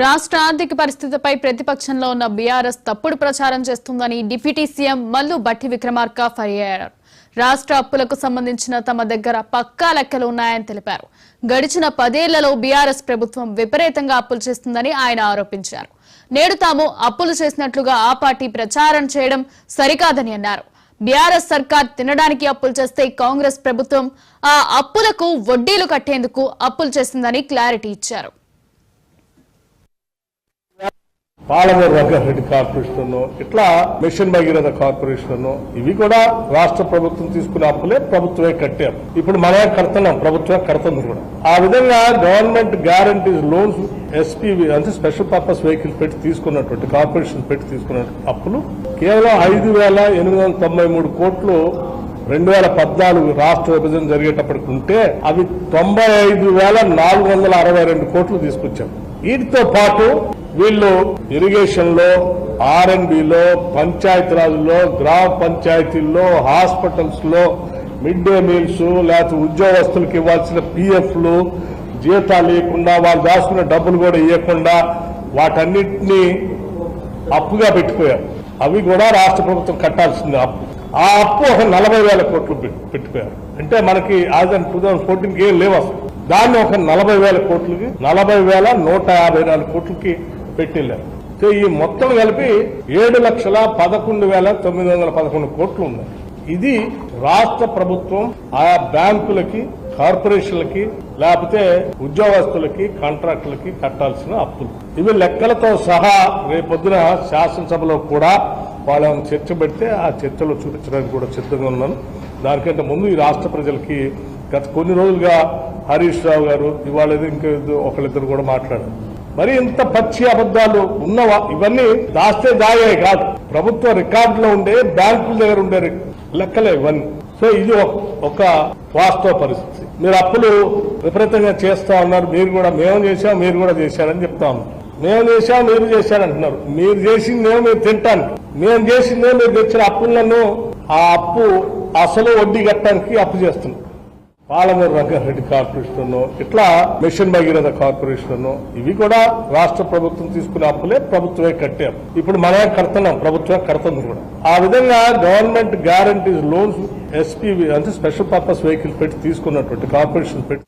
రాష్ట్ర ఆర్థిక పరిస్థితిపై ప్రతిపక్షంలో ఉన్న బీఆర్ఎస్ తప్పుడు ప్రచారం చేస్తుందని డిప్యూటీ సీఎం మల్లు భట్టి విక్రమార్క ఫిర్యాదు. రాష్ట్ర అప్పులకు సంబంధించిన తమ దగ్గర పక్కా లెక్కలు ఉన్నాయని తెలిపారు. గడిచిన 10 ఏళ్లలో బీఆర్ఎస్ ప్రభుత్వం విపరీతంగా అప్పులు చేస్తుందని ఆయన ఆరోపించారు. నేడు తాము అప్పులు చేసినట్లుగా ఆ పార్టీ ప్రచారం చేయడం సరికాదని అన్నారు. బీఆర్ఎస్ సర్కార్ తినడానికి అప్పులు చేస్తే కాంగ్రెస్ ప్రభుత్వం ఆ అప్పులకు వడ్డీలు కట్టేందుకు అప్పులు చేసిందని క్లారిటీ ఇచ్చారు. పాలమూరు రంగారెడ్డి కార్పొరేషన్ ఇట్లా మిషన్ భగీరథ కార్పొరేషన్ ఇవి కూడా రాష్ట్ర ప్రభుత్వం తీసుకునే అప్పులే ప్రభుత్వమే కట్టారు. ఇప్పుడు మనమే కడుతున్నాం, ప్రభుత్వం కడుతుంది కూడా. ఆ విధంగా గవర్నమెంట్ గ్యారంటీస్ లోన్స్ ఎస్పీవి అంటే స్పెషల్ పర్పస్ వెహికల్స్ పెట్టి తీసుకున్నటువంటి కార్పొరేషన్ పెట్టి తీసుకున్న అప్పులు కేవలం 5,893 కోట్లు 2014 రాష్ట్ర విభజన జరిగేటప్పటికి ఉంటే అవి 95,462 కోట్లు తీసుకొచ్చాం. వీటితో పాటు వీళ్ళు ఇరిగేషన్ లో, R&Bలో, పంచాయతీరాజ్లో, గ్రామ పంచాయతీల్లో, హాస్పిటల్స్ లో మిడ్ డే మీల్స్ లేకపోతే ఉద్యోగస్తులకు ఇవ్వాల్సిన PFలు జీతాలు ఇవ్వకుండా, వాళ్ళు దాచుకున్న డబ్బులు కూడా ఇవ్వకుండా వాటన్నిటినీ అప్పుగా పెట్టిపోయారు. అవి కూడా రాష్ట్ర ప్రభుత్వం కట్టాల్సింది అప్పు. ఆ అప్పు ఒక 40,000 కోట్లు పెట్టిపోయారు. అంటే మనకి 2014కి ఏం లేవు అసలు. దాన్ని ఒక 40,000 కోట్లకి 40,154 కోట్లకి పెట్టిల్లారు. సో ఈ మొత్తం కలిపి 7,11,911 కోట్లు ఉన్నాయి. ఇది రాష్ట్ర ప్రభుత్వం ఆయా బ్యాంకులకి, కార్పొరేషన్లకి, లేకపోతే ఉద్యోగస్తులకి, కాంట్రాక్టులకి కట్టాల్సిన అప్పులు. ఇవి లెక్కలతో సహా రేపొద్దున శాసనసభలో కూడా వాళ్ళని చర్చ పెడితే ఆ చర్చలో చూపించడానికి కూడా సిద్ధంగా ఉన్నాను. దానికంటే ముందు ఈ రాష్ట్ర ప్రజలకి గత కొన్ని రోజులుగా హరీష్ రావు గారు, ఇవాళ ఇంకా ఒకళ్ళిద్దరు కూడా మాట్లాడారు. మరి ఇంత పచ్చి అబద్దాలు ఉన్నవా? ఇవన్నీ దాస్తే దాయే కాదు, ప్రభుత్వ రికార్డులో ఉండే, బ్యాంకుల దగ్గర ఉండే లెక్కలే ఇవన్నీ. సో ఇది ఒక వాస్తవ పరిస్థితి. మీరు అప్పులు విపరీతంగా చేస్తా ఉన్నారు. మీరు కూడా మేము చేశాం, మీరు కూడా చేశారని చెప్తా ఉన్నారు. మేము చేశాం, మీరు చేశారంటున్నారు. మీరు చేసిందేమో మీరు తింటానికి, మేము చేసిందేమో మీరు తెచ్చిన అప్పులను ఆ అప్పు అసలు వడ్డీ కట్టడానికి అప్పు చేస్తున్నారు. పాలమూరు రంగారెడ్డి కార్పొరేషన్ ఇట్లా మిషన్ భగీరథ కార్పొరేషన్ ఇవి కూడా రాష్ట్ర ప్రభుత్వం తీసుకునే అప్పులే ప్రభుత్వమే కట్టారు. ఇప్పుడు మనమే కడుతున్నాం, ప్రభుత్వం కడుతుంది కూడా. ఆ విధంగా గవర్నమెంట్ గ్యారంటీస్ లోన్స్ ఎస్పీవి అంటే స్పెషల్ పర్పస్ వెహికల్స్ పెట్టి తీసుకున్నటువంటి కార్పొరేషన్ పెట్టి